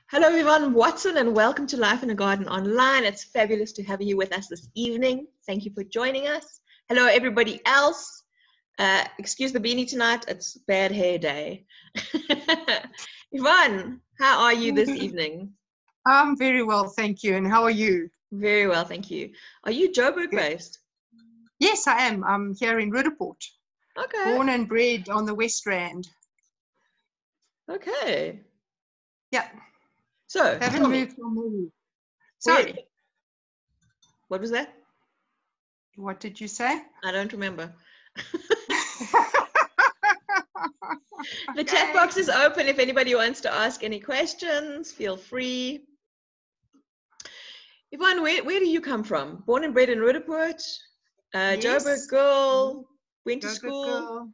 Hello, Yvonne Watson, and welcome to Life in a Garden Online. It's fabulous to have you with us this evening. Thank you for joining us. Hello, everybody else. Excuse the beanie tonight. It's bad hair day. Yvonne, how are you this evening? I'm very well, thank you. And how are you? Very well, thank you. Are you Joburg based? Yes, I am. I'm here in Rudderport. Okay. Born and bred on the West Rand. Okay. Yeah. So, haven't moved from Mali. Sorry. What was that? What did you say? I don't remember. The chat box is open. If anybody wants to ask any questions, feel free. Yvonne, where do you come from? Born and bred in Rudderport? Yes. Joburg girl, went to Joburg school? Girl.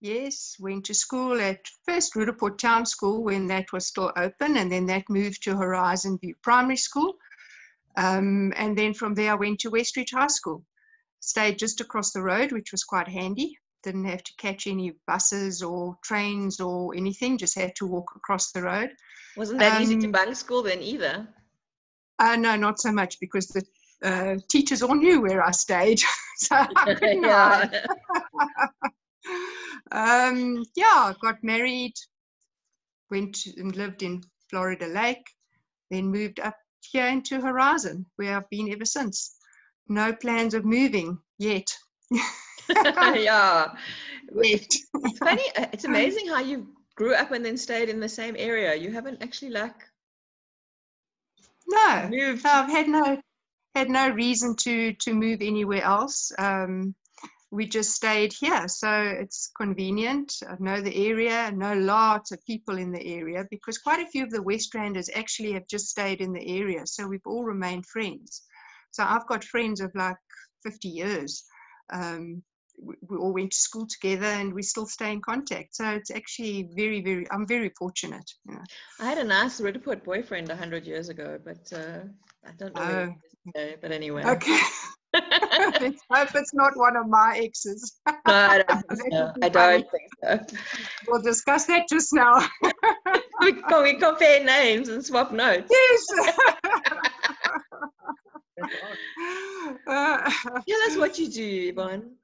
Yes, went to school at first Rudderport Town School when that was still open, and then that moved to Horizon View Primary School. And then from there I went to Westridge High School. Stayed just across the road, which was quite handy. Didn't have to catch any buses or trains or anything, just had to walk across the road. Wasn't that easy to bunk school then either? No, not so much, because the teachers all knew where I stayed, so I couldn't hide. Got married, went and lived in Florida Lake, then moved up here into Horizon, where I've been ever since. No plans of moving yet. Yeah. Yet. It's funny, it's amazing how you grew up and then stayed in the same area. You haven't actually moved. No, I've had no reason to move anywhere else. We just stayed here, so it's convenient. I know the area, I know lots of people in the area, because quite a few of the West Randers actually have just stayed in the area, so we've all remained friends. So I've got friends of like 50 years. We all went to school together and we still stay in contact. So it's actually I'm very fortunate. You know. I had a nice Rudderport boyfriend 100 years ago, but I don't know where he is today, but anyway. Okay. Let's hope it's not one of my exes. No, I don't think so. I don't think so. We'll discuss that just now. we compare names and swap notes. Yes. Tell us what you do, Yvonne.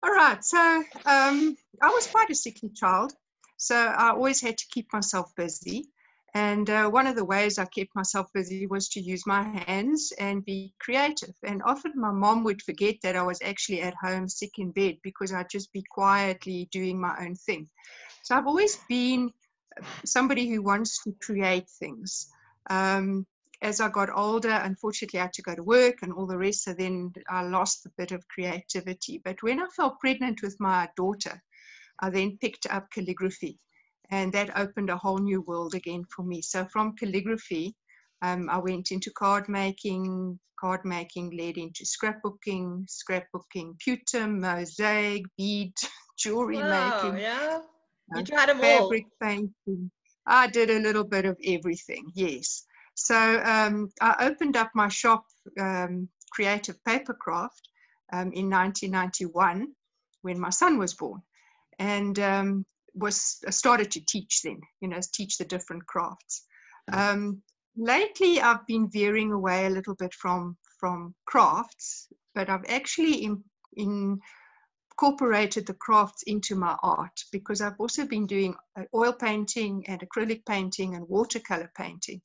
All right. So I was quite a sickly child, so I always had to keep myself busy. And one of the ways I kept myself busy was to use my hands and be creative. And often my mom would forget that I was actually at home sick in bed, because I'd just be quietly doing my own thing. So I've always been somebody who wants to create things. As I got older, unfortunately, I had to go to work and all the rest, so then I lost a bit of creativity. But when I fell pregnant with my daughter, I then picked up calligraphy, and that opened a whole new world again for me. So from calligraphy, I went into card making led into scrapbooking, pewter, mosaic, bead, jewelry making. Yeah, you tried them all. Fabric painting. I did a little bit of everything, yes. So I opened up my shop, Creative Papercraft, in 1991 when my son was born, and started to teach then, teach the different crafts. Lately, I've been veering away a little bit from crafts, but I've actually incorporated the crafts into my art, because I've also been doing oil painting and acrylic painting and watercolor painting.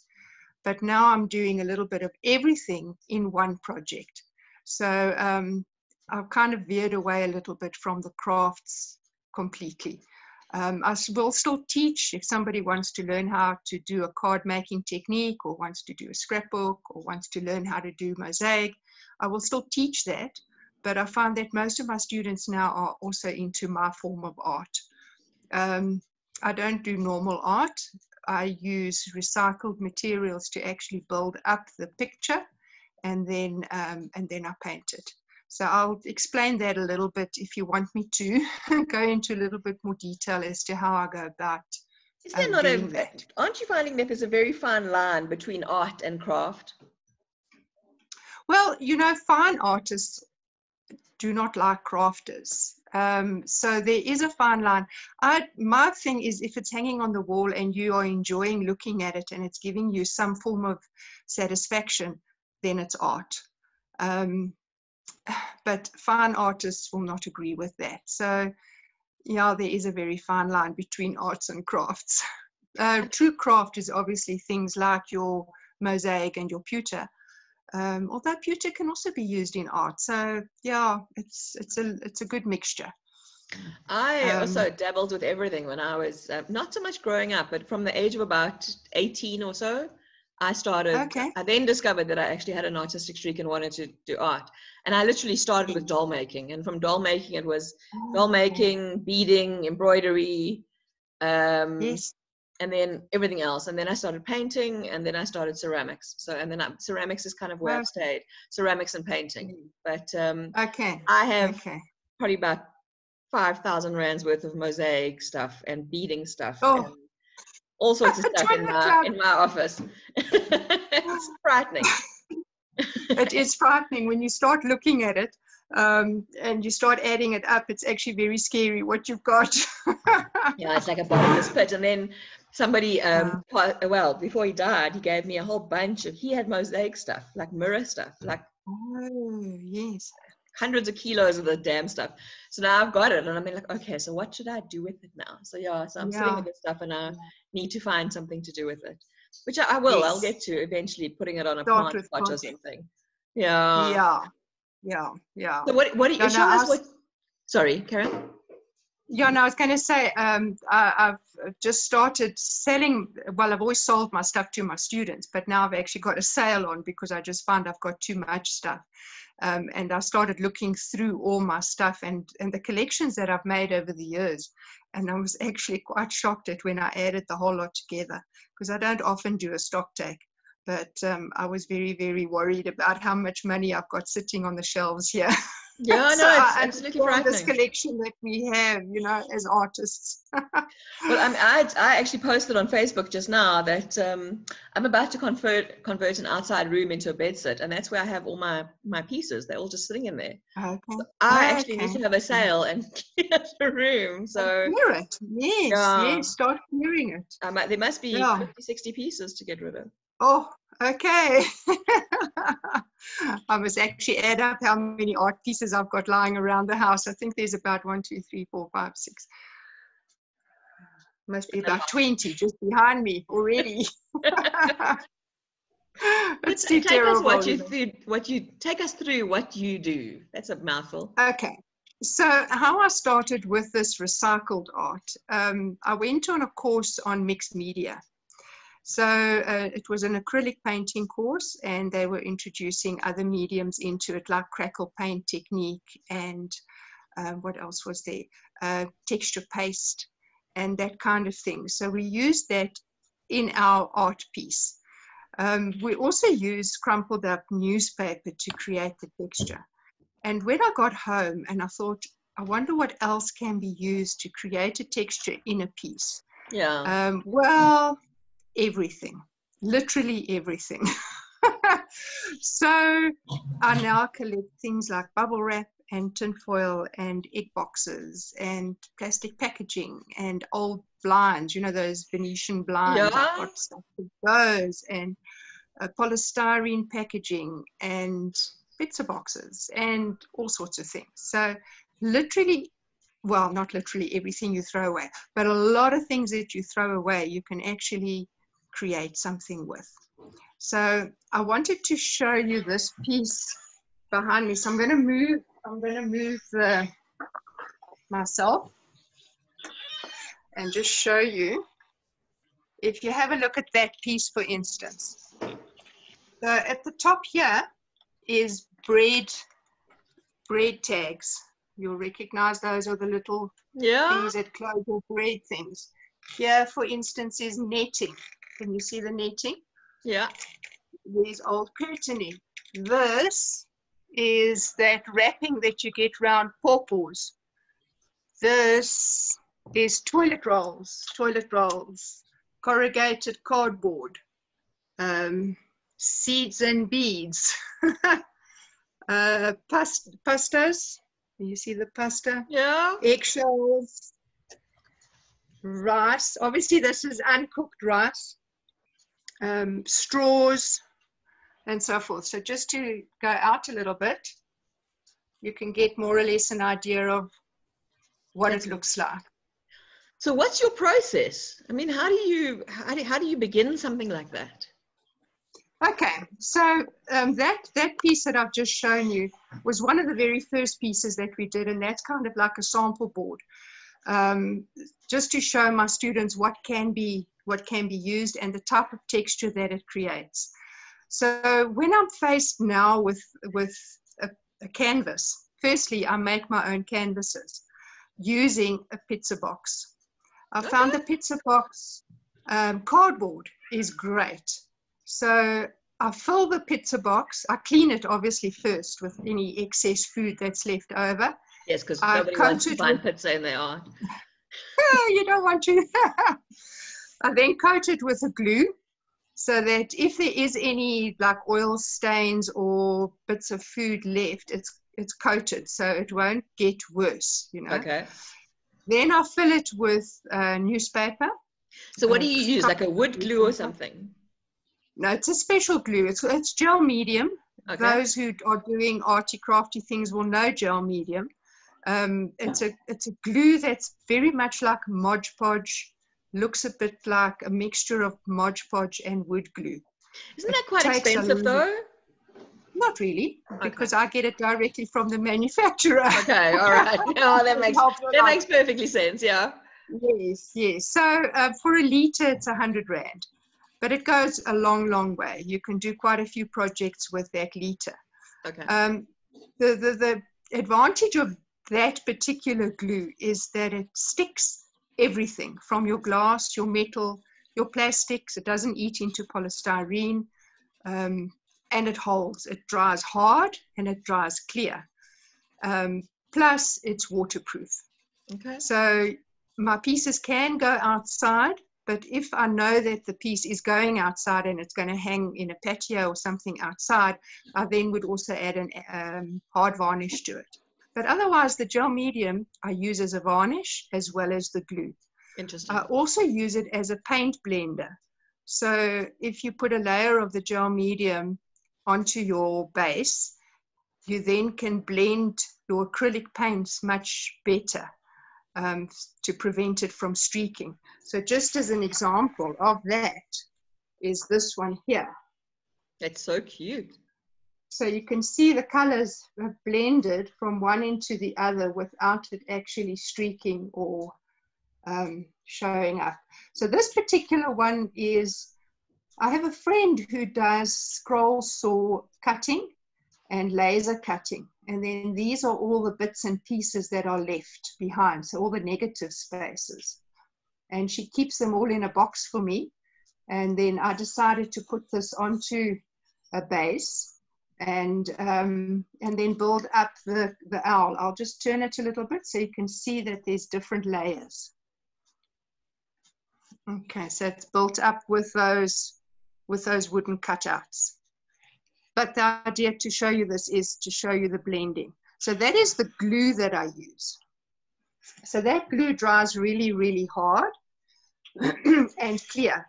But now I'm doing a little bit of everything in one project. So I've kind of veered away a little bit from the crafts completely. I will still teach if somebody wants to learn how to do a card making technique, or wants to do a scrapbook, or wants to learn how to do mosaic. I will still teach that, but I find that most of my students now are also into my form of art. I don't do normal art. I use recycled materials to actually build up the picture, and then I paint it. So I'll explain that a little bit if you want me to go into a little bit more detail as to how I go about doing that. Aren't you finding that there's a very fine line between art and craft? Well, fine artists do not like crafters. So there is a fine line. My thing is, if it's hanging on the wall and you are enjoying looking at it and it's giving you some form of satisfaction, then it's art. But fine artists will not agree with that. So yeah, there is a very fine line between arts and crafts. True craft is obviously things like your mosaic and your pewter. Although pewter can also be used in art. So yeah, it's a good mixture. I also dabbled with everything when I was not so much growing up, but from the age of about 18 or so, I started. Okay. I then discovered that I actually had an artistic streak and wanted to do art. And I literally started with doll making. And from doll making, it was doll making, beading, embroidery, Yes. and then everything else. And then I started painting, and then I started ceramics. So, and then ceramics is kind of where I've stayed, ceramics and painting. But Okay. I have probably about 5,000 rands worth of mosaic stuff and beading stuff and all sorts of stuff in my office. It's frightening. It is frightening when you start looking at it, and you start adding it up. It's actually very scary what you've got. Yeah, it's like a bottomless pit. And then somebody, well, before he died, he gave me a whole bunch of, he had mosaic stuff, like mirror stuff, like yes, hundreds of kilos of the damn stuff. So now I've got it, and I'm like, okay, so what should I do with it now? So yeah, so I'm sitting with this stuff, and I need to find something to do with it, which I will. Yes. I'll get to eventually, putting it on a plant pot or something. Yeah. So what you show us what? Sorry, Karen. Yeah, no, I was going to say, I've just started selling. Well, I've always sold my stuff to my students, but now I've actually got a sale on because I just found I've got too much stuff. And I started looking through all my stuff and the collections that I've made over the years. And I was actually quite shocked at when I added the whole lot together, because I don't often do a stock take. But I was very, very worried about how much money I've got sitting on the shelves here. Yeah, so no, it's absolutely frightening. This collection that we have, as artists. Well, I actually posted on Facebook just now that I'm about to convert an outside room into a bedsit, and that's where I have all my pieces. They're all just sitting in there. Okay. So I actually need to have a sale and clear the room. So clear it. Yes, start clearing it. There must be 50, 60 pieces to get rid of. Oh, okay. I must actually add up how many art pieces I've got lying around the house. I think there's about 1, 2, 3, 4, 5, 6. Must be about 20 just behind me already. It's too terrible. Take us through what you do. That's a mouthful. Okay. So how I started with this recycled art, I went on a course on mixed media. So it was an acrylic painting course, and they were introducing other mediums into it, like crackle paint technique and what else was there? Texture paste and that kind of thing. So we used that in our art piece. We also used crumpled up newspaper to create the texture. And when I got home and I thought, I wonder what else can be used to create a texture in a piece. Yeah. Well, everything, literally everything. So I now collect things like bubble wrap and tinfoil and egg boxes and plastic packaging and old blinds, those Venetian blinds. Yeah. I've got stuff with those, and polystyrene packaging and pizza boxes and all sorts of things. So literally, well, not literally everything you throw away, but a lot of things that you throw away, you can actually create something with. So I wanted to show you this piece behind me. So I'm going to move myself and just show you. If you have a look at that piece, for instance. So at the top here is bread tags. You'll recognize those are the little things that close your bread things. Here, for instance, is netting. Can you see the netting? Yeah. There's old curtaining. This is that wrapping that you get round pawpaws. This is toilet rolls, corrugated cardboard, seeds and beads, pastas, You see the pasta? Yeah. Eggshells, rice. Obviously, this is uncooked rice. Straws, and so forth. So just to go out a little bit, you can get more or less an idea of what it looks like. So what's your process? I mean, how do you begin something like that? Okay, so that piece that I've just shown you was one of the very first pieces that we did, and that's kind of like a sample board, just to show my students what can be used and the type of texture that it creates. So when I'm faced now with a canvas, firstly, I make my own canvases using a pizza box. I found the pizza box cardboard is great. So I fill the pizza box. I clean it obviously first with any excess food that's left over. Yes, because nobody wants to find pizza in their art. You don't want to. I then coat it with a glue so that if there is any like oil stains or bits of food left, it's coated so it won't get worse, you know. Okay. Then I fill it with newspaper. So what do you use, like a wood glue or something? No, it's a special glue. It's gel medium. Okay. Those who are doing arty crafty things will know gel medium. It's a glue that's very much like Mod Podge. Looks a bit like a mixture of Mod Podge and wood glue. Isn't that quite expensive though? Not really, because I get it directly from the manufacturer. Okay, all right. No, that makes perfectly sense. Yeah. Yes. So for a liter, it's 100 Rand, but it goes a long, long way. You can do quite a few projects with that liter. Okay. The advantage of that particular glue is that it sticks everything from your glass, your metal, your plastics. It doesn't eat into polystyrene, and it holds. It dries hard and it dries clear. Plus, it's waterproof. Okay. So my pieces can go outside, but if I know that the piece is going outside and it's going to hang in a patio or something outside, I then would also add an hard varnish to it. But otherwise, the gel medium I use as a varnish as well as the glue. Interesting. I also use it as a paint blender. So if you put a layer of the gel medium onto your base, you then can blend your acrylic paints much better to prevent it from streaking. So just as an example of that is this one here. That's so cute. So you can see the colors have blended from one into the other without it actually streaking or showing up. So this particular one is, I have a friend who does scroll saw cutting and laser cutting. And then these are all the bits and pieces that are left behind. So all the negative spaces. And she keeps them all in a box for me. And then I decided to put this onto a base and then build up the owl. I'll just turn it a little bit so you can see that there's different layers. Okay, so it's built up with those wooden cutouts. But the idea to show you this is to show you the blending. So that is the glue that I use. So that glue dries really, really hard and clear.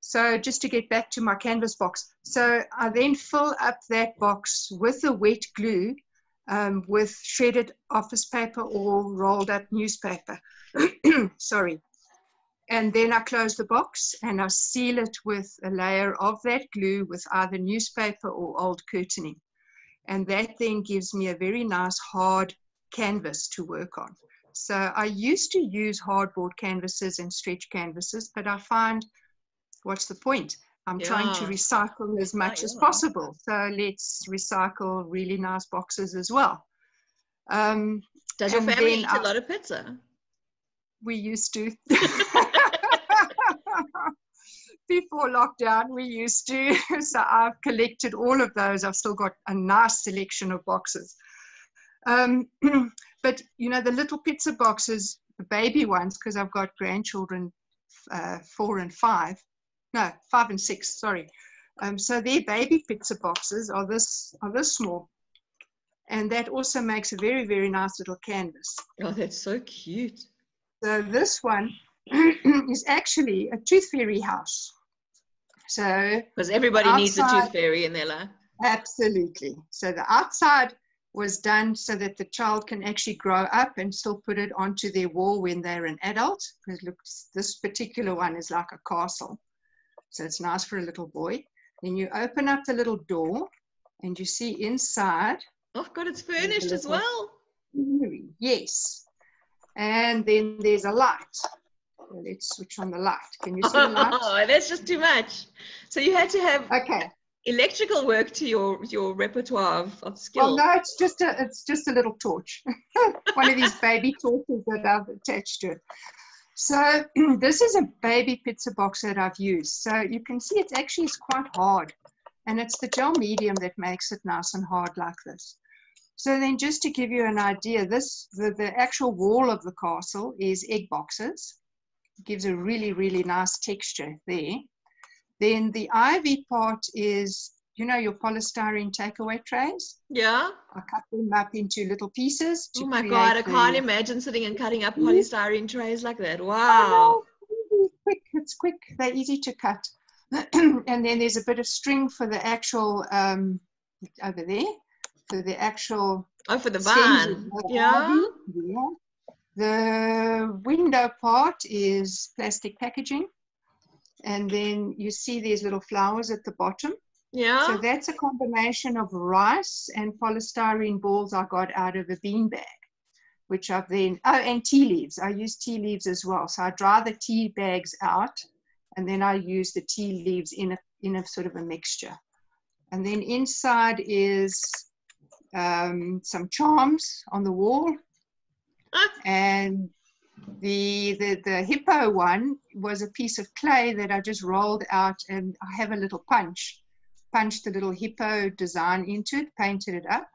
So just to get back to my canvas box. So I then fill up that box with the wet glue with shredded office paper or rolled up newspaper. Sorry. And then I close the box and I seal it with a layer of that glue with either newspaper or old curtaining. And that then gives me a very nice hard canvas to work on. So I used to use hardboard canvases and stretch canvases, but I find, what's the point? I'm trying to recycle as much as possible. So let's recycle really nice boxes as well. Does your family eat a lot of pizza? We used to. Before lockdown, we used to. So I've collected all of those. I've still got a nice selection of boxes. But, you know, the little pizza boxes, the baby ones, because I've got grandchildren 4 and 5. No, 5 and 6, sorry. So their baby pizza boxes are this small. And that also makes a very, very nice little canvas. Oh, that's so cute. So this one is actually a tooth fairy house. So because everybody needs a tooth fairy in their life. Absolutely. So the outside was done so that the child can actually grow up and still put it onto their wall when they're an adult. Because look, this particular one is like a castle. So it's nice for a little boy. Then you open up the little door and you see inside. Oh God, it's furnished as well. Yes. And then there's a light. So let's switch on the light. Can you see the light? Oh, that's just too much. So you had to have electrical work to your repertoire of skills. Well, no, it's just a little torch. One of these baby torches that I've attached to it. So this is a baby pizza box that I've used. So you can see it's actually quite hard. And it's the gel medium that makes it nice and hard like this. So then just to give you an idea, the actual wall of the castle is egg boxes. It gives a really, really nice texture there. Then the ivy part is, you know, your polystyrene takeaway trays. Yeah. I cut them up into little pieces. Oh my God, I can't imagine sitting and cutting up polystyrene trays like that. Wow. Oh, quick, it's quick. They're easy to cut. And then there's a bit of string for the actual, over there, for the actual. Oh, for the vine. Yeah. Yeah. The window part is plastic packaging. And then you see these little flowers at the bottom. Yeah. So that's a combination of rice and polystyrene balls I got out of a bean bag, which I've then, and tea leaves. I use tea leaves as well. So I dry the tea bags out, and then I use the tea leaves in a sort of a mixture. And then inside is some charms on the wall. And the hippo one was a piece of clay that I just rolled out, and I have a little punched the little hippo design into it, painted it up.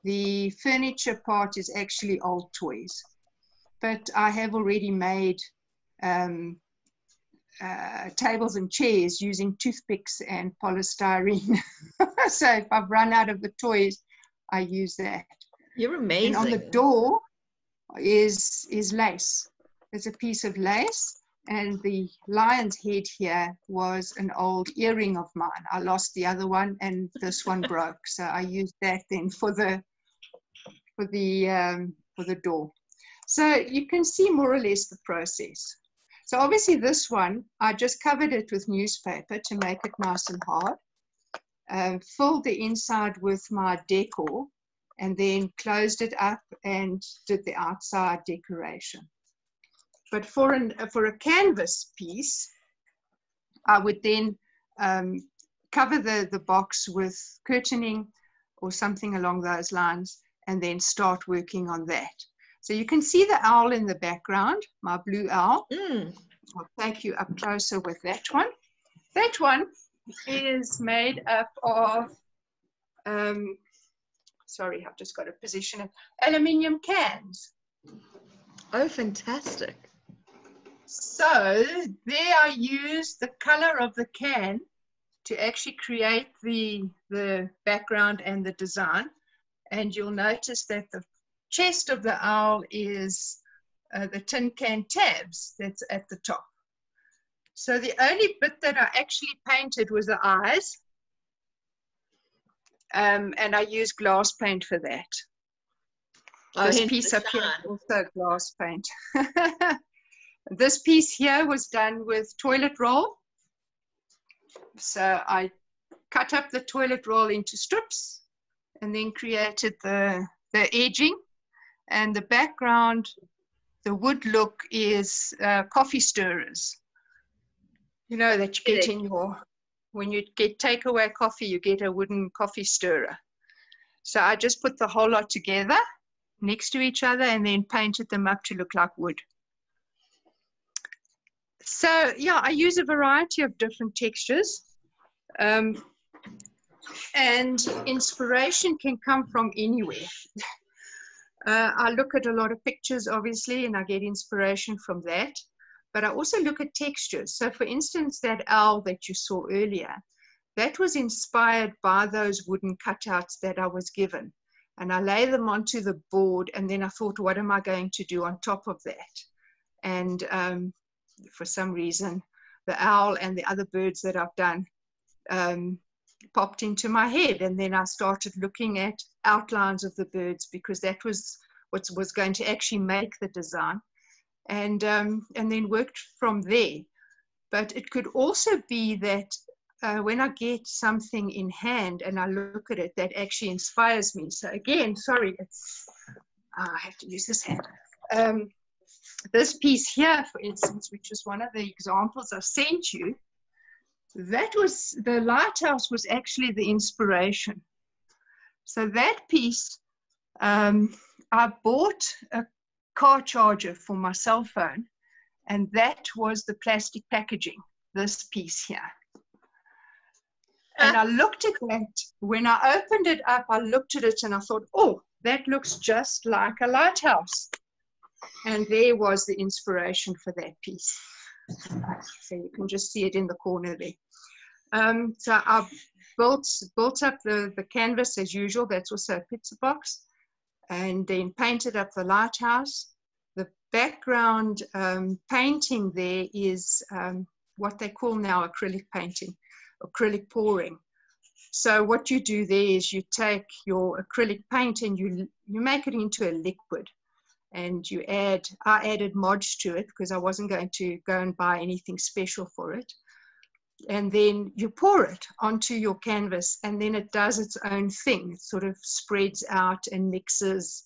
The furniture part is actually old toys, but I have already made tables and chairs using toothpicks and polystyrene. So if I've run out of the toys, I use that. You're amazing. And on the door is lace. There's a piece of lace, and the lion's head here was an old earring of mine. I lost the other one, and this one broke, so I used that then for the door. So you can see more or less the process. So obviously this one, I just covered it with newspaper to make it nice and hard, filled the inside with my decor, and then closed it up and did the outside decoration. But for a canvas piece, I would then cover the box with curtaining or something along those lines, and then start working on that. So you can see the owl in the background, my blue owl. I'll take you up closer with that one. That one is made up of, sorry, I've just got to position it, aluminium cans. Oh, fantastic. So there I used the color of the can to actually create the background and the design. And you'll notice that the chest of the owl is the tin can tabs that's at the top. So the only bit that I actually painted was the eyes. And I used glass paint for that. Oh, this piece up here is also glass paint. This piece here was done with toilet roll. So I cut up the toilet roll into strips and then created the edging. And the background, the wood look is coffee stirrers. You know, that you get in your, when you get takeaway coffee, you get a wooden coffee stirrer. So I just put the whole lot together next to each other and then painted them up to look like wood. So yeah, I use a variety of different textures. And inspiration can come from anywhere. I look at a lot of pictures, obviously, and I get inspiration from that. But I also look at textures. So for instance, that owl that you saw earlier, that was inspired by those wooden cutouts that I was given. and I lay them onto the board, and then I thought, what am I going to do on top of that? And for some reason, the owl and the other birds that I've done popped into my head, and then I started looking at outlines of the birds, because that was what was going to actually make the design, and then worked from there. But it could also be that when I get something in hand and I look at it, that actually inspires me. So again, sorry, I have to use this hand. This piece here, for instance, which is one of the examples I sent you, that was, the lighthouse was actually the inspiration. So that piece, I bought a car charger for my cell phone, and that was the plastic packaging, this piece here. And I looked at that, when I opened it up, I looked at it and I thought, oh, that looks just like a lighthouse. And there was the inspiration for that piece. So you can just see it in the corner there. So I built up the canvas as usual. That's also a pizza box. And then painted up the lighthouse. The background painting there is what they call now acrylic painting, acrylic pouring. So what you do there is you take your acrylic paint and you make it into a liquid. And I added Mod to it because I wasn't going to go and buy anything special for it. And then you pour it onto your canvas, and then it does its own thing. It sort of spreads out and mixes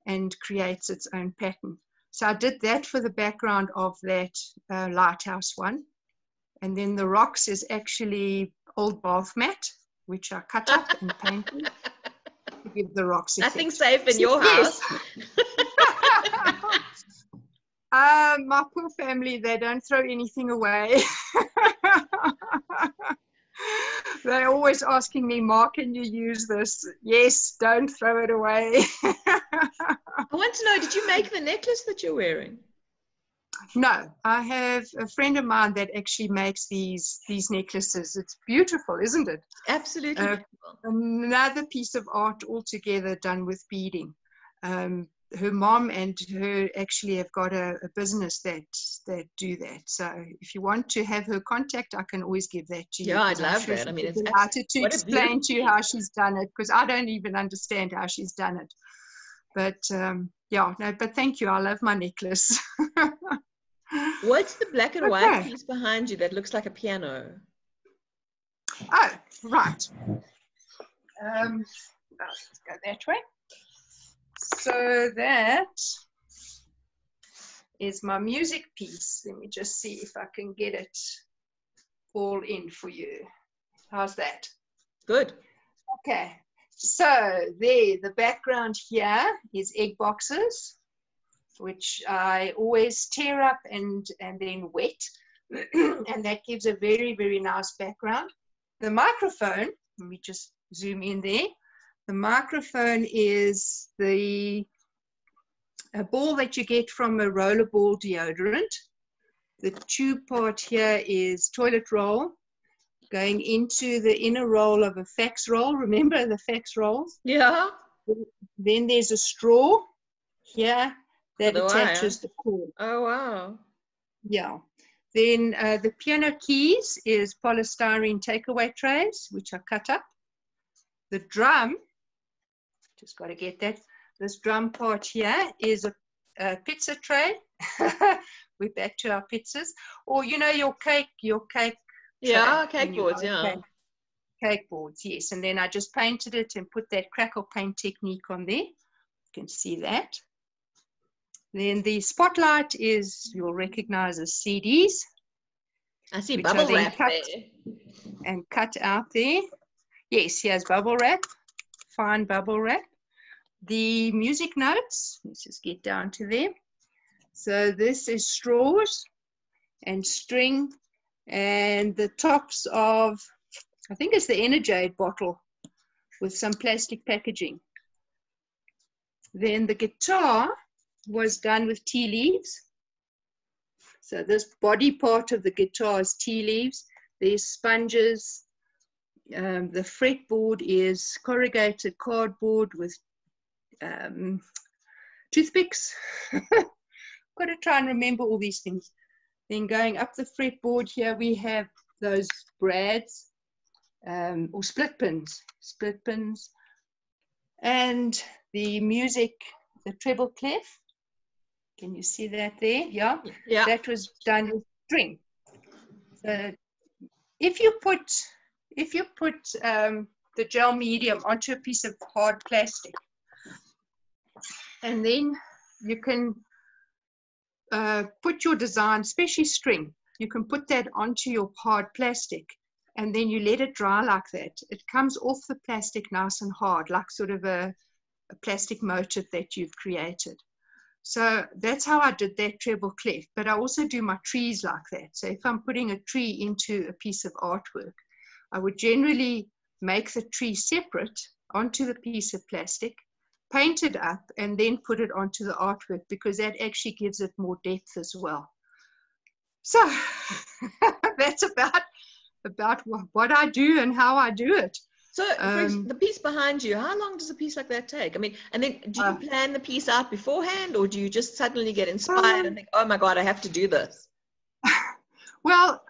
and creates its own pattern. So I did that for the background of that lighthouse one. And then the rocks is actually old bath mat, which I cut up and painted to give the rocks effect. Nothing safe in your house. My poor family, they don't throw anything away. They're always asking me, Ma, can you use this? Yes, don't throw it away. I want to know, did you make the necklace that you're wearing? No, I have a friend of mine that actually makes these necklaces. It's beautiful, isn't it? Absolutely beautiful. Another piece of art altogether done with beading. Her mom and her actually have got a business that do that. So if you want to have her contact, I can always give that to you. Yeah, I'd love that. I mean, it's delighted to explain to you how she's done it, because I don't even understand how she's done it. But yeah, no, but thank you. I love my necklace. What's the black and white piece behind you that looks like a piano? Oh, right. Let's go that way. So that is my music piece. Let me just see if I can get it all in for you. How's that? Good. Okay. So there, the background here is egg boxes, which I always tear up and then wet. And that gives a very, very nice background. The microphone, let me just zoom in there. The microphone is a ball that you get from a rollerball deodorant. The tube part here is toilet roll going into the inner roll of a fax roll. Remember the fax rolls? Yeah. Then there's a straw here that attaches the cord. Oh, wow. Yeah. Then the piano keys is polystyrene takeaway trays, which I cut up. The drum, just got to get that. This drum part here is a pizza tray. We're back to our pizzas. Or, you know, your cake yeah, cake boards, yeah. Cake boards, yes. And then I just painted it and put that crackle paint technique on there. You can see that. Then the spotlight is, you'll recognize as CDs. I see bubble wrap there. And cut out there. Yes, here's bubble wrap, fine bubble wrap. The music notes, let's just get down to there. So this is straws and string and the tops of, I think it's the Energade bottle with some plastic packaging. Then the guitar was done with tea leaves. So this body part of the guitar is tea leaves. There's sponges. The fretboard is corrugated cardboard with toothpicks. Got to try and remember all these things. Then going up the fretboard here, we have those brads or split pins, and the music, the treble clef. Can you see that there? Yeah, Yeah. that was done with string. So if you put the gel medium onto a piece of hard plastic, and then you can put your design, especially string, you can put that onto your hard plastic, and then you let it dry like that. It comes off the plastic nice and hard, like sort of a plastic motif that you've created. So that's how I did that treble clef. But I also do my trees like that. So if I'm putting a tree into a piece of artwork, I would generally make the tree separate onto the piece of plastic, paint it up, and then put it onto the artwork, because that actually gives it more depth as well. So that's about what I do and how I do it. So the piece behind you, how long does a piece like that take? I mean, and then do you plan the piece out beforehand, or do you just suddenly get inspired and think, oh my God, I have to do this? Well,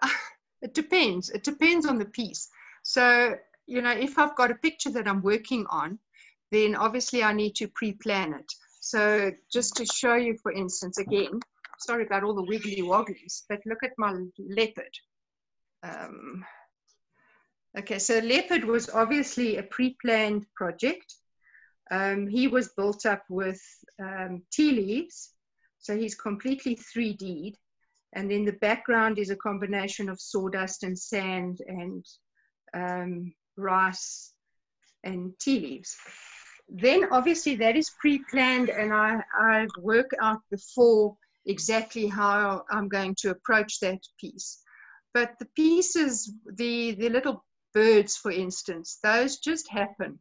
it depends. It depends on the piece. So, you know, if I've got a picture that I'm working on, then obviously I need to pre-plan it. So just to show you, for instance, again, sorry about all the wiggly wogglies, but look at my leopard. Okay, so leopard was obviously a pre-planned project. He was built up with tea leaves, so he's completely 3D'd. And then the background is a combination of sawdust and sand and rice and tea leaves. Then obviously that is pre-planned, and I work out before exactly how I'm going to approach that piece. But the pieces, the little birds, for instance, those just happen.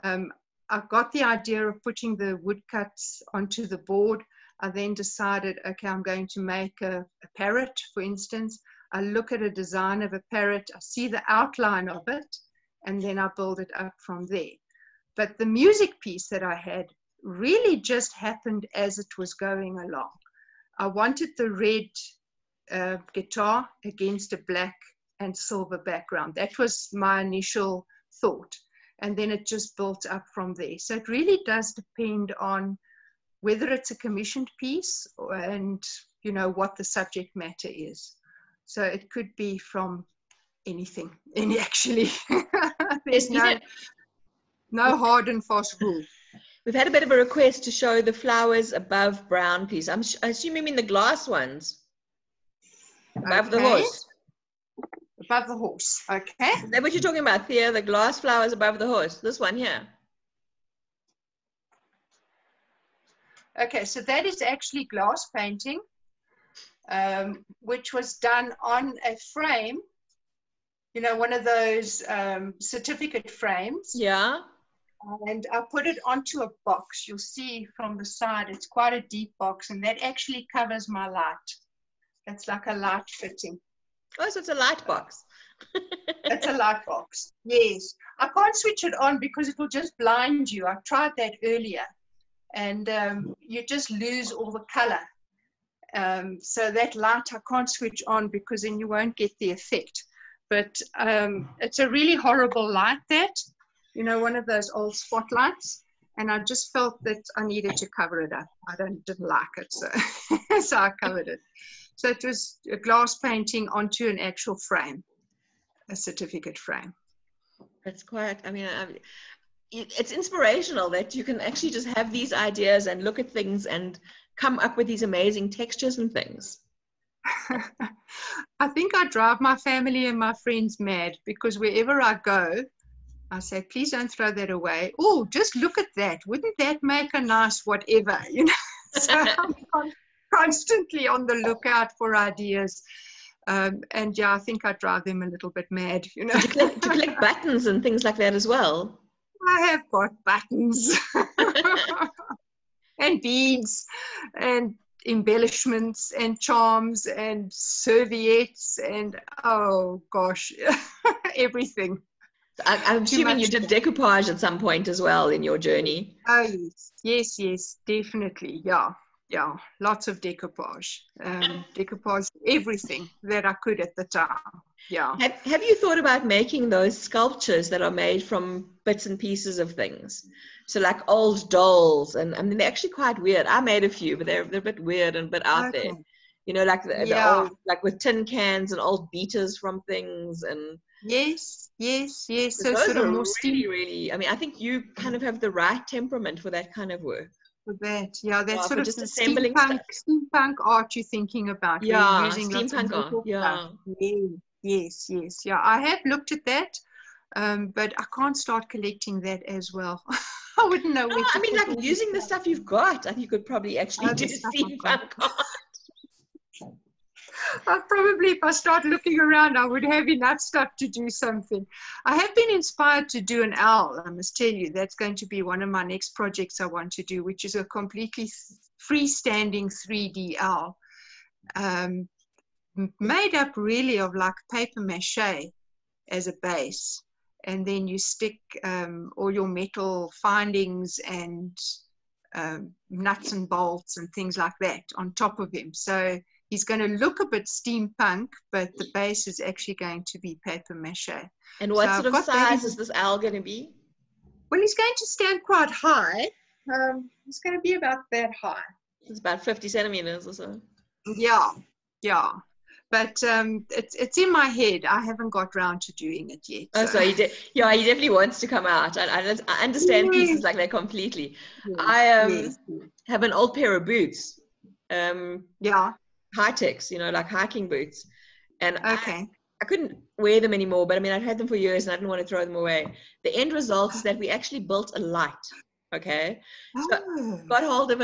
I got the idea of putting the woodcuts onto the board. I then decided, okay, I'm going to make a parrot, for instance. I look at a design of a parrot, I see the outline of it, and then I build it up from there. But the music piece that I had really just happened as it was going along. I wanted the red guitar against a black and silver background. That was my initial thought. And then it just built up from there. So it really does depend on whether it's a commissioned piece and, you know, what the subject matter is. So it could be from anything, actually. There's no hard and fast rule. We've had a bit of a request to show the flowers above brown piece. I assume you mean the glass ones. Above the horse. Above the horse, okay. Is that what you're talking about, Thea? The glass flowers above the horse? This one here? Okay, so that is actually glass painting, which was done on a frame, you know, one of those certificate frames. Yeah. And I put it onto a box. You'll see from the side, it's quite a deep box, and that actually covers my light. It's like a light fitting. Oh, so it's a light box. It's a light box, yes. I can't switch it on because it will just blind you. I tried that earlier, and you just lose all the color. So that light I can't switch on because then you won't get the effect. But it's a really horrible light, that, you know, one of those old spotlights. And I just felt that I needed to cover it up. I didn't like it, so, so I covered it. So it was a glass painting onto an actual frame, a certificate frame. That's quite, I mean, it's inspirational that you can actually just have these ideas and look at things and come up with these amazing textures and things. I think I drive my family and my friends mad, because wherever I go, I say, please don't throw that away. Oh, just look at that. Wouldn't that make a nice whatever, you know? So I'm constantly on the lookout for ideas. And yeah, I think I drive them a little bit mad, you know. To click buttons and things like that as well. I have got buttons and beads and embellishments and charms and serviettes and, oh gosh, everything. I'm assuming you did decoupage at some point as well in your journey. Oh, yes, definitely. Yeah, lots of decoupage. Decoupage everything that I could at the time. Yeah. Have you thought about making those sculptures that are made from bits and pieces of things? So like old dolls, and I mean they're actually quite weird. I made a few, but they're a bit weird and a bit out there. You know, like the old, like with tin cans and old beaters from things, and yes. So those sort of are more really. I mean, I think you kind of have the right temperament for that kind of work. for that. Yeah, that's sort of just the assembling stuff. steampunk art you're thinking about. Yeah, using steampunk art. Yeah. Yes. Yeah, I have looked at that, but I can't start collecting that as well. I wouldn't know where to I mean, put like all using the stuff you've got, I think you could probably actually do steampunk art. Probably if I start looking around, I would have enough stuff to do something. I have been inspired to do an owl. I must tell you, that's going to be one of my next projects I want to do, which is a completely freestanding 3D owl, made up really of like paper mache as a base. And then you stick all your metal findings and nuts and bolts and things like that on top of him. So he's going to look a bit steampunk, but the base is actually going to be paper mache. And what sort of size is this owl going to be? Well, he's going to stand quite high. He's going to be about that high. It's about 50 centimeters or so. Yeah. But it's in my head. I haven't got round to doing it yet. So. Oh, so he definitely wants to come out. I understand pieces like that completely. Yes. I have an old pair of boots. High-techs, you know, like hiking boots. And I couldn't wear them anymore, but I mean, I'd had them for years and I didn't want to throw them away. The end result is that we actually built a light, okay? So I got hold of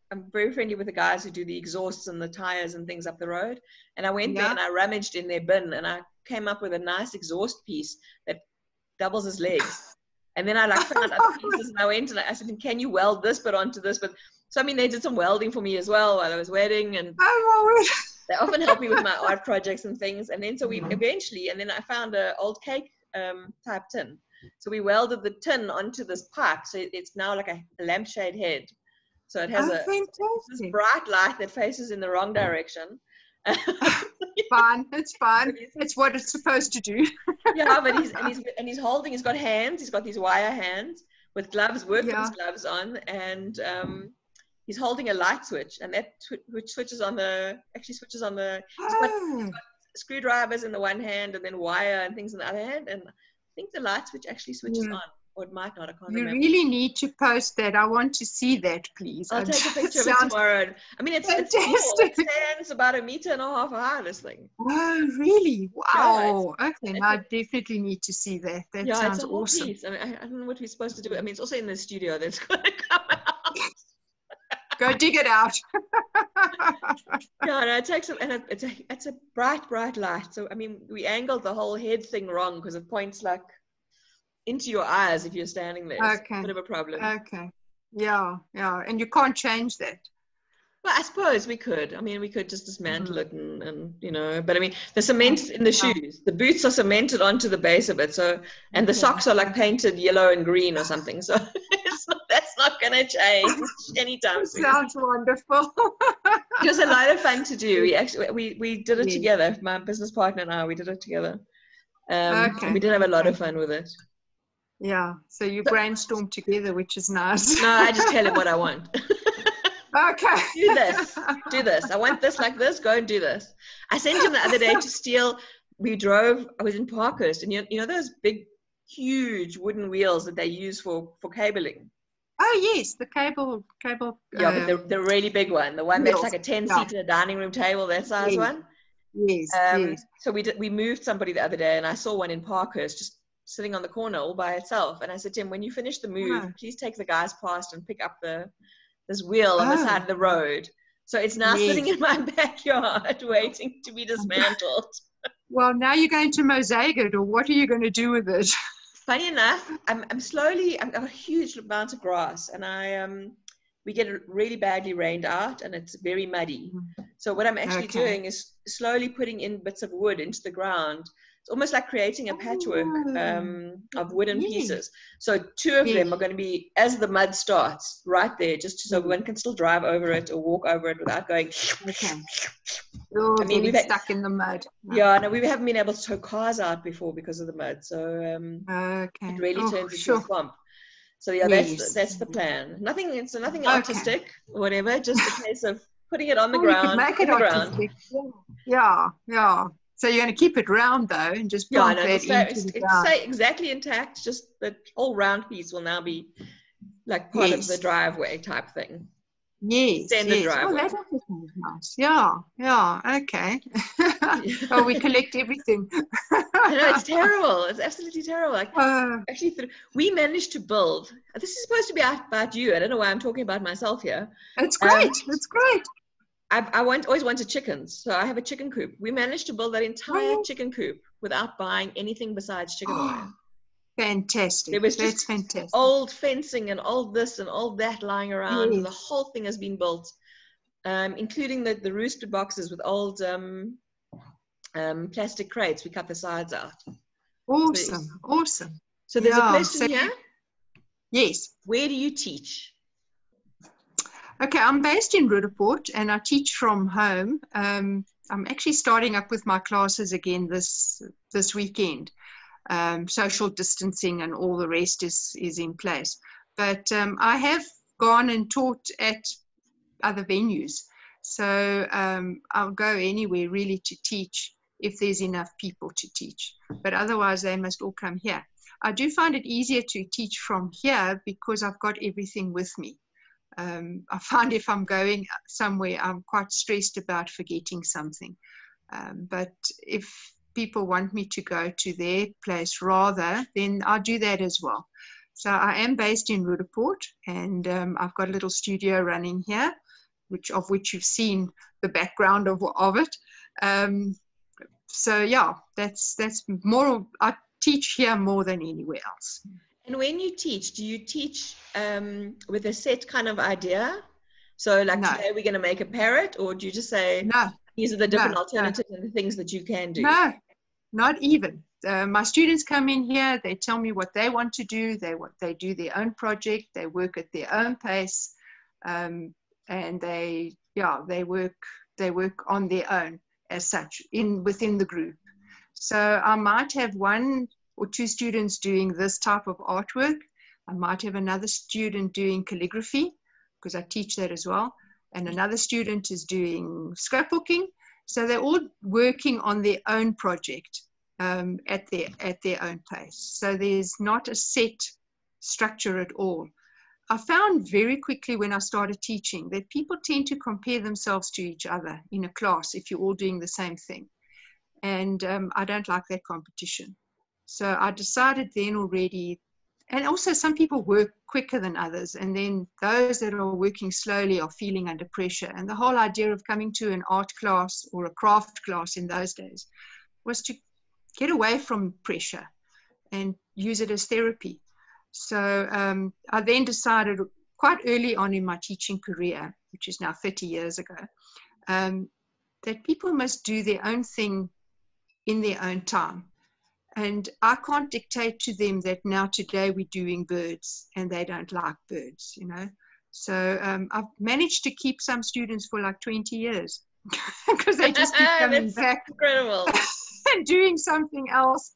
I'm very friendly with the guys who do the exhausts and the tires and things up the road. And I went there and I rummaged in their bin and I came up with a nice exhaust piece that doubles as legs. And then I found other pieces and I went and I said, can you weld this bit onto this? But so, I mean, they did some welding for me as well while I was wedding, and they often help me with my art projects and things. And then so we eventually, and then I found an old cake type tin. So we welded the tin onto this pipe. So it's now like a lampshade head. So it has this bright light that faces in the wrong direction. Fine, it's fine. It's what it's supposed to do. Yeah, but he's holding. He's got hands. He's got these wire hands with gloves, with gloves on, and he's holding a light switch, and that which switches on the. He's got screwdrivers in the one hand, and then wire and things in the other hand, and I think the light switch actually switches on. Or it might not, I can't remember. You really need to post that. I want to see that, please. I'll take a picture of it tomorrow. I mean, it's small. It stands about 1.5 meters high, this thing. Oh, really? Wow. Yeah, okay, now I definitely need to see that. That sounds awesome. Piece. I mean, I don't know what we're supposed to do. I mean, it's also in the studio that's going to come out. Go dig it out. Yeah, no, it takes and it's a bright light. So, I mean, we angled the whole head thing wrong because it points like into your eyes if you're standing there. Okay. It's a bit of a problem. Okay. Yeah. And you can't change that. Well, I suppose we could. I mean, we could just dismantle it and you know, but I mean, the cement in the shoes, the boots are cemented onto the base of it. So, and the socks are like painted yellow and green or something. So that's not going to change anytime soon. Sounds wonderful. It was a lot of fun to do. We did it together. My business partner and I, we did it together. And we did have a lot of fun with it. Yeah, so you brainstorm together, which is nice. No, I just tell him what I want. Okay. Do this. I want this like this. Go and do this. I sent him the other day to steal. I was in Parkhurst, and you know those big, huge wooden wheels that they use for cabling? Oh, yes, the cable. Yeah, but the really big one. The one that's like a 10-seater dining room table, that size one. Yes, So we moved somebody the other day, and I saw one in Parkhurst just sitting on the corner all by itself. And I said to him, when you finish the move, please take the guys past and pick up this wheel on the side of the road. So it's now sitting in my backyard waiting to be dismantled. Well, now you're going to mosaic it, or what are you going to do with it? Funny enough, I've got a huge amount of grass, and we get it really badly rained out, and it's very muddy. So what I'm actually doing is slowly putting in bits of wood into the ground It's almost like creating a patchwork of wooden Yes. pieces. So 2 of them are going to be as the mud starts right there, just so one can still drive over it or walk over it without going. Okay. You're getting stuck in the mud. Yeah, no, we haven't been able to tow cars out before because of the mud. So it really turns into a swamp. So yeah, that's the plan. It's nothing artistic or whatever, just a case of putting it on the ground. You could make it artistic. Yeah. So you're going to keep it round though, and just plant that into the ground. Stay exactly intact. Just the whole round piece will now be like part of the driveway type thing. Yes. Driveway. Oh, that sounds nice. Yeah. Okay. Oh, we collect everything. I know, it's terrible. It's absolutely terrible. Like actually, we managed to build. This is supposed to be about you. I don't know why I'm talking about myself here. It's great. It's great. I always wanted chickens, so I have a chicken coop. We managed to build that entire chicken coop without buying anything besides chicken wire. Fantastic. There was just That's fantastic. Old fencing and all this and all that lying around. Yes. The whole thing has been built, including the rooster boxes with old plastic crates. We cut the sides out. Awesome. So there's a question here. Yes. Where do you teach? Okay, I'm based in Rudderport and I teach from home. I'm actually starting up with my classes again this weekend. Social distancing and all the rest is in place. But I have gone and taught at other venues. So I'll go anywhere really to teach if there's enough people to teach. But otherwise, they must all come here. I do find it easier to teach from here because I've got everything with me. I find if I'm going somewhere, I'm quite stressed about forgetting something. But if people want me to go to their place rather, then I'll do that as well. So I am based in Rudderport, and I've got a little studio running here, of which you've seen the background of it. So yeah, that's more. I teach here more than anywhere else. And when you teach, do you teach with a set kind of idea? So like today we're going to make a parrot, or do you just say, these are the different alternatives and the things that you can do? No, not even. My students come in here, they tell me what they want to do, they do their own project, they work at their own pace, and they work on their own as such within the group. So I might have 1 or 2 students doing this type of artwork. I might have another student doing calligraphy, because I teach that as well. And another student is doing scrapbooking. So they're all working on their own project at their own pace. So there's not a set structure at all. I found very quickly when I started teaching that people tend to compare themselves to each other in a class if you're all doing the same thing. And I don't like that competition. So I decided then already, and also some people work quicker than others, and then those that are working slowly are feeling under pressure. And the whole idea of coming to an art class or a craft class in those days was to get away from pressure and use it as therapy. So I then decided quite early on in my teaching career, which is now 30 years ago, that people must do their own thing in their own time. And I can't dictate to them that now today we're doing birds and they don't like birds, you know. So I've managed to keep some students for like 20 years because they just keep coming back. Incredible. And doing something else.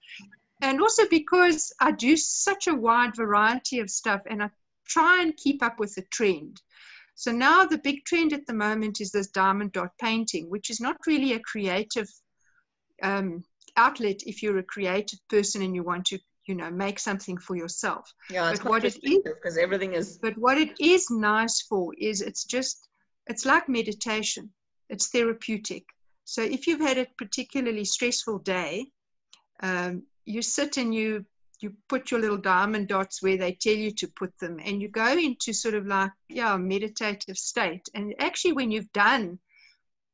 And also because I do such a wide variety of stuff and I try and keep up with the trend. So now the big trend at the moment is this diamond dot painting, which is not really a creative outlet if you're a creative person and you want to, you know, make something for yourself. Yeah, it's what it is, because everything is. But what it is nice for is it's like meditation. It's therapeutic. So if you've had a particularly stressful day, you sit and you put your little diamond dots where they tell you to put them, and you go into sort of like, a meditative state. And actually when you've done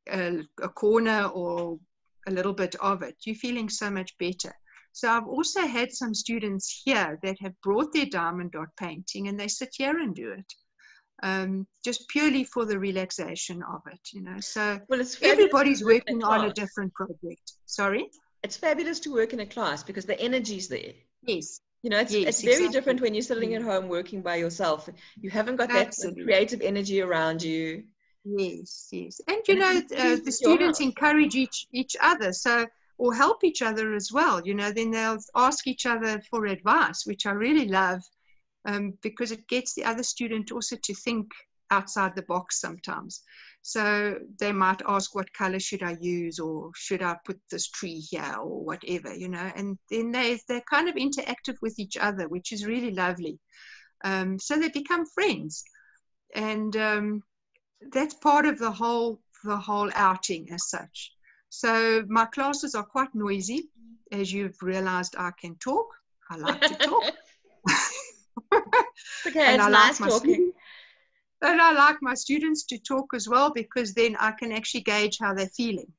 a corner or a little bit of it, you're feeling so much better. So I've also had some students here that have brought their diamond dot painting and they sit here and do it, just purely for the relaxation of it, you know. So well, it's everybody's working on a different project. Sorry? it's fabulous to work in a class because the energy's there. Yes. You know, it's Yes, very exactly. different when you're sitting at home working by yourself. You haven't got that Absolutely. creative energy around you. Yes, yes. And And you know, it's the your students house. encourage each other, so, or help each other as well. You know, then they'll ask each other for advice, which I really love, because it gets the other student also to think outside the box sometimes. So they might ask, what color should I use, or should I put this tree here, or whatever, you know, and then they're kind of interactive with each other, which is really lovely. So they become friends. And that's part of the whole outing as such. So my classes are quite noisy. As you've realized, I can talk. I like to talk. Okay, And it's I nice like talking. I like my students to talk as well, because then I can actually gauge how they're feeling.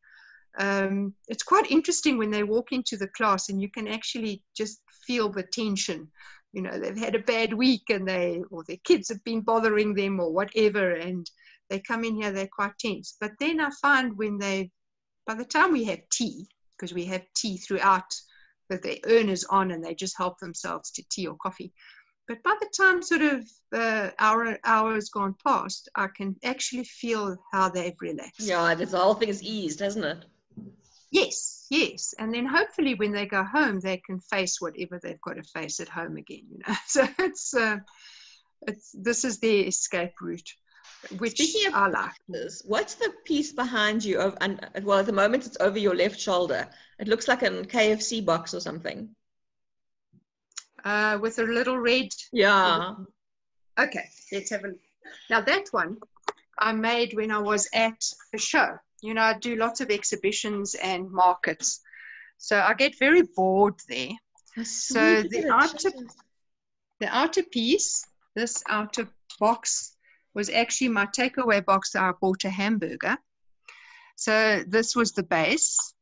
It's quite interesting when they walk into the class and you can actually just feel the tension. You know, they've had a bad week and their kids have been bothering them or whatever, and they come in here, they're quite tense. But then I find by the time we have tea, because we have tea throughout, that their earners on and they just help themselves to tea or coffee. But by the time sort of hours gone past, I can actually feel how they've relaxed. Yeah, the whole thing is eased, hasn't it? Yes, yes. And then hopefully when they go home, they can face whatever they've got to face at home again, you know. So this is their escape route, which Speaking of I like. pieces, what's the piece behind you? Well, at the moment it's over your left shoulder. It looks like a KFC box or something. With a little red. Yeah. Okay, let's have a look. Now that one I made when I was at a show. You know, I do lots of exhibitions and markets. So I get very bored there. So the outer piece, this outer box, was actually my takeaway box that I bought a hamburger. So this was the base.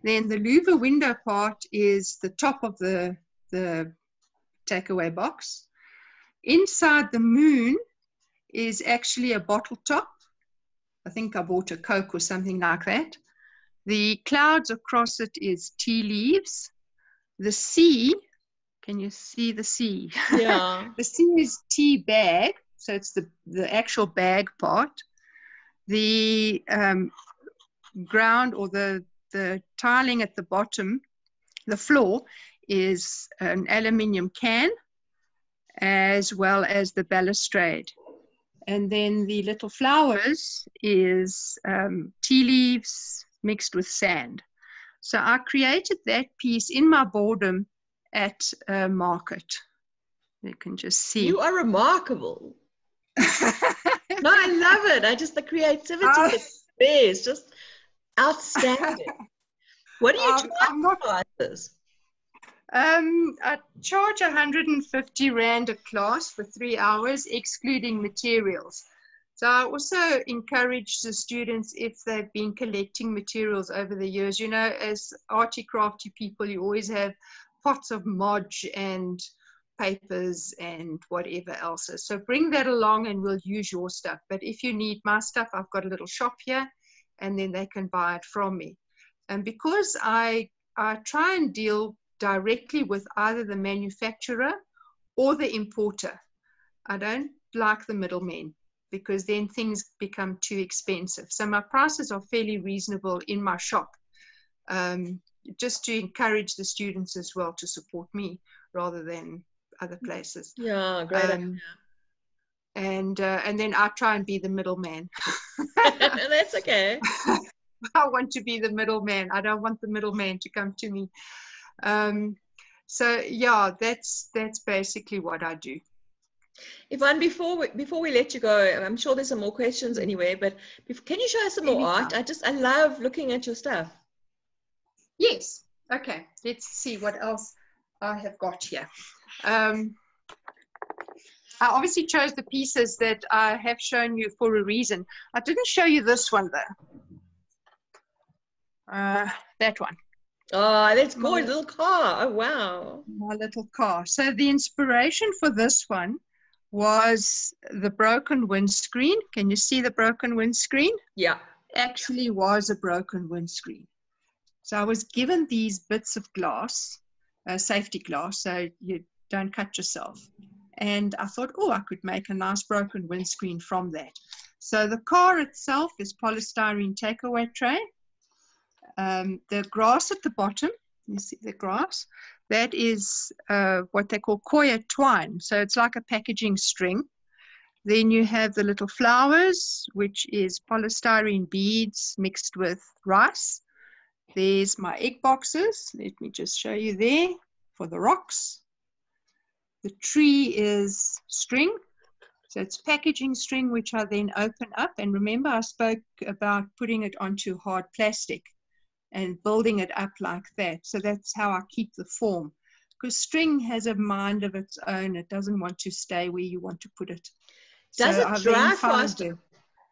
Then the louver window part is the top of the takeaway box. Inside the moon is actually a bottle top. I think I bought a Coke or something like that. The clouds across it is tea leaves. The sea, can you see the sea? Yeah. The sea is tea bag, so it's the actual bag part. The ground, or the tiling at the bottom, the floor, is an aluminium can, as well as the balustrade. And then the little flowers is tea leaves mixed with sand. So I created that piece in my boredom at a market. You can just see. You are remarkable. No, I love it. The creativity there is just outstanding. What do you charge for this? I charge 150 Rand a class for 3 hours, excluding materials. So I also encourage the students, if they've been collecting materials over the years, you know, as arty crafty people, you always have pots of modge and papers and whatever else. So bring that along and we'll use your stuff. But if you need my stuff, I've got a little shop here, and then they can buy it from me. And because I try and deal directly with either the manufacturer or the importer, I don't like the middlemen, because then things become too expensive. So my prices are fairly reasonable in my shop, just to encourage the students as well to support me rather than other places. Yeah, great idea. And then I try and be the middleman. That's okay. I want to be the middleman. I don't want the middleman to come to me. So yeah, that's basically what I do. Yvonne, before we let you go, I'm sure there's some more questions anyway, but can you show us some more art? I love looking at your stuff. Yes. Okay. Let's see what else I have got here. I obviously chose the pieces that I have shown you for a reason. I didn't show you this one though. That one. Oh, that's gorgeous. Little car. Oh, wow. My little car. So the inspiration for this one was the broken windscreen. Can you see the broken windscreen? Yeah. Actually was a broken windscreen. So I was given these bits of glass, safety glass, so you don't cut yourself. And I thought, oh, I could make a nice broken windscreen from that. So the car itself is polystyrene takeaway tray. The grass at the bottom, you see the grass, that is what they call coir twine. So it's like a packaging string. Then you have the little flowers, which is polystyrene beads mixed with rice. There's my egg boxes. Let me just show you there for the rocks. The tree is string. So it's packaging string, which I then open up. And remember, I spoke about putting it onto hard plastic and building it up like that. So that's how I keep the form. Because string has a mind of its own. It doesn't want to stay where you want to put it. Does it dry fast?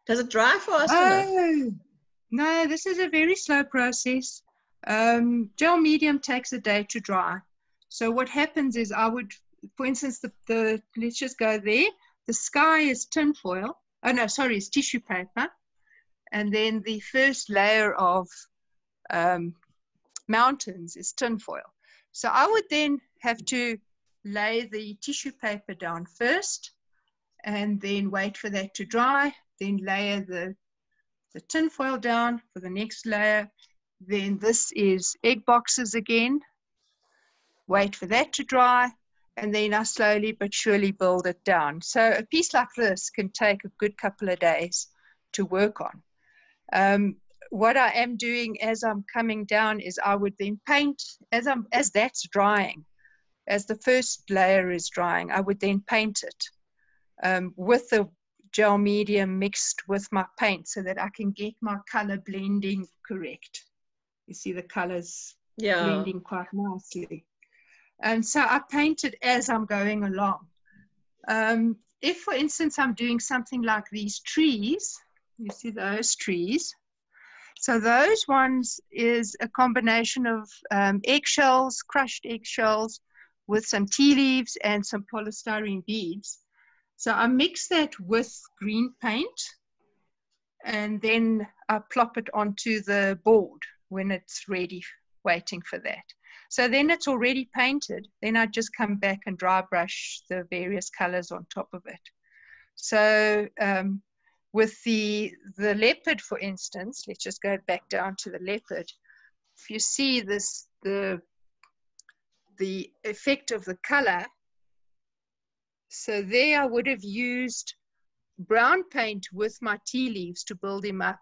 Does it dry fast enough? No, this is a very slow process. Gel medium takes a day to dry. So what happens is I would, for instance, let's just go there. The sky is tin foil. Oh, no, sorry, it's tissue paper. And then the first layer of mountains is tin foil. So I would then have to lay the tissue paper down first and then wait for that to dry, then layer the tin foil down for the next layer. Then this is egg boxes again. Wait for that to dry, and then I slowly but surely build it down. So a piece like this can take a good couple of days to work on. What I am doing as I'm coming down is I would then paint, as that's drying, as the first layer is drying, I would then paint it with the gel medium mixed with my paint so that I can get my color blending correct. You see the colors blending quite nicely. And so I paint it as I'm going along. If, for instance, I'm doing something like these trees, you see those trees. So those ones is a combination of eggshells, crushed eggshells with some tea leaves and some polystyrene beads. So I mix that with green paint and then I plop it onto the board when it's ready, waiting for that. So then it's already painted. Then I just come back and dry brush the various colors on top of it. So with the leopard, for instance, let's just go back down to the leopard. If you see this, the effect of the color, so there I would have used brown paint with my tea leaves to build him up.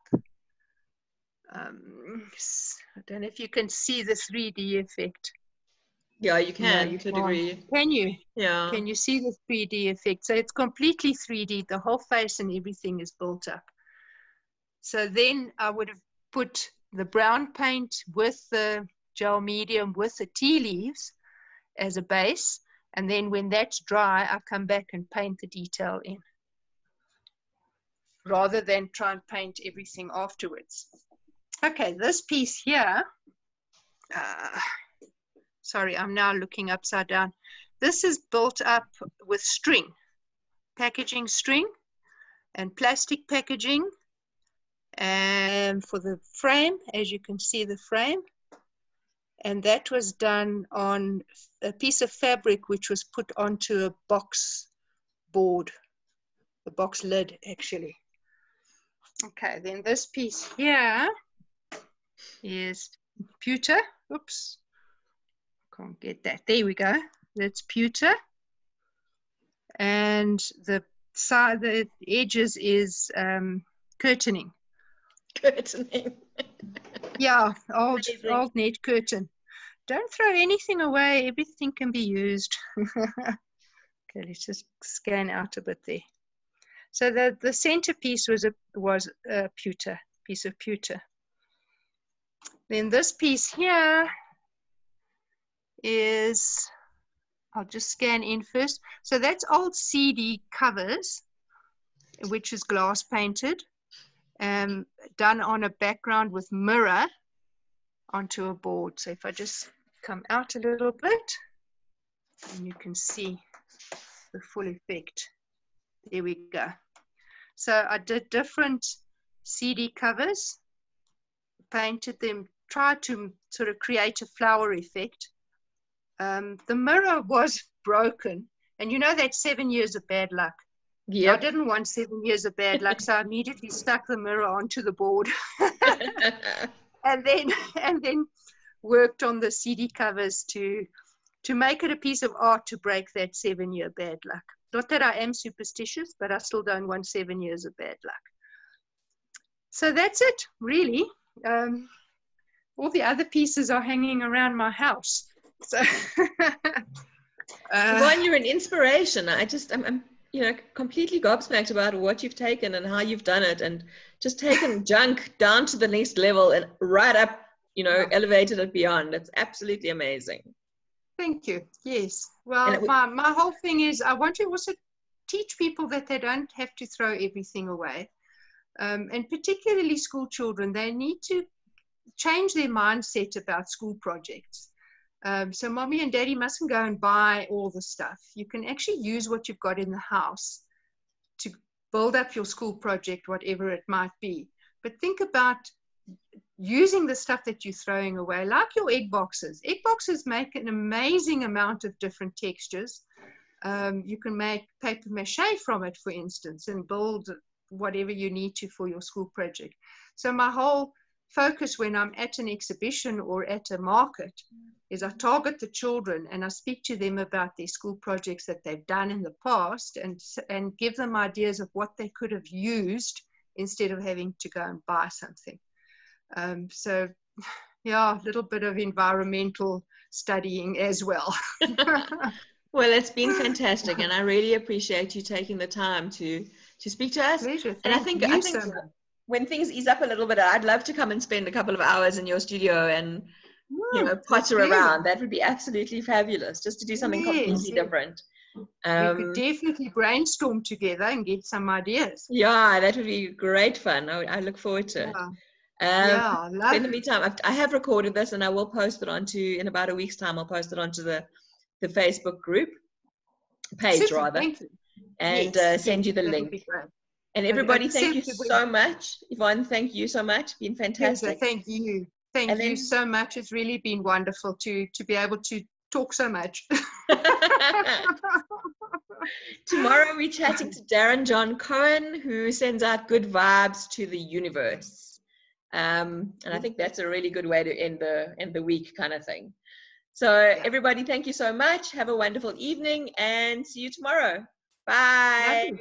I don't know if you can see the 3D effect. Yeah, you can, no, to a degree. Can you? Yeah. Can you see the 3D effect? So it's completely 3D. The whole face and everything is built up. So then I would have put the brown paint with the gel medium with the tea leaves as a base. And then when that's dry, I come back and paint the detail in, rather than try and paint everything afterwards. Okay, this piece here, sorry, I'm now looking upside down. This is built up with string, packaging string and plastic packaging. And for the frame, as you can see the frame, and that was done on a piece of fabric which was put onto a box board, the box lid actually. Okay, then this piece here is pewter. Oops, can't get that. There we go. That's pewter. And the side, the edges is curtaining. Curtaining. Yeah, old net curtain. Don't throw anything away. Everything can be used. Okay, let's just scan out a bit there. So the centerpiece was a pewter, piece of pewter. Then this piece here is, I'll just scan in first. So that's old CD covers, which is glass painted, done on a background with mirror onto a board. So if I just come out a little bit, and you can see the full effect. There we go. So I did different CD covers, painted them tried to sort of create a flower effect. The mirror was broken. And you know that 7 years of bad luck. Yep. I didn't want 7 years of bad luck, so I immediately stuck the mirror onto the board. and then worked on the CD covers to make it a piece of art to break that 7-year bad luck. Not that I am superstitious, but I still don't want 7 years of bad luck. So that's it, really. All the other pieces are hanging around my house. So, Yvonne, you're an inspiration. I'm completely gobsmacked about what you've taken and how you've done it, and just taken junk down to the next level and right up, elevated it beyond. It's absolutely amazing. Thank you. Yes. Well, my whole thing is I want to also teach people that they don't have to throw everything away. And particularly school children, they need to change their mindset about school projects. So mommy and daddy mustn't go and buy all the stuff. You can actually use what you've got in the house to build up your school project, whatever it might be. But think about using the stuff that you're throwing away, like your egg boxes. Egg boxes make an amazing amount of different textures. You can make paper mache from it, for instance, and build whatever you need to for your school project. So my whole focus when I'm at an exhibition or at a market is I target the children and I speak to them about their school projects that they've done in the past and give them ideas of what they could have used instead of having to go and buy something. So yeah, a little bit of environmental studying as well. Well, it's been fantastic, and I really appreciate you taking the time to speak to us. Pleasure. And I think when things ease up a little bit, I'd love to come and spend a couple of hours in your studio and potter around. That would be absolutely fabulous, just to do something completely different. We could definitely brainstorm together and get some ideas. Yeah, that would be great fun. I look forward to it. In the meantime, I have recorded this and I will post it in about a week's time. I'll post it onto the Facebook group page. Super, rather, and send you the link. And everybody, thank you so much. Yvonne, thank you so much. Been fantastic. Thank you. Thank you so much. It's really been wonderful to be able to talk so much. Tomorrow we're chatting to Darren John Cohen, who sends out good vibes to the universe. And I think that's a really good way to end the week, kind of thing. So everybody, thank you so much. Have a wonderful evening and see you tomorrow. Bye.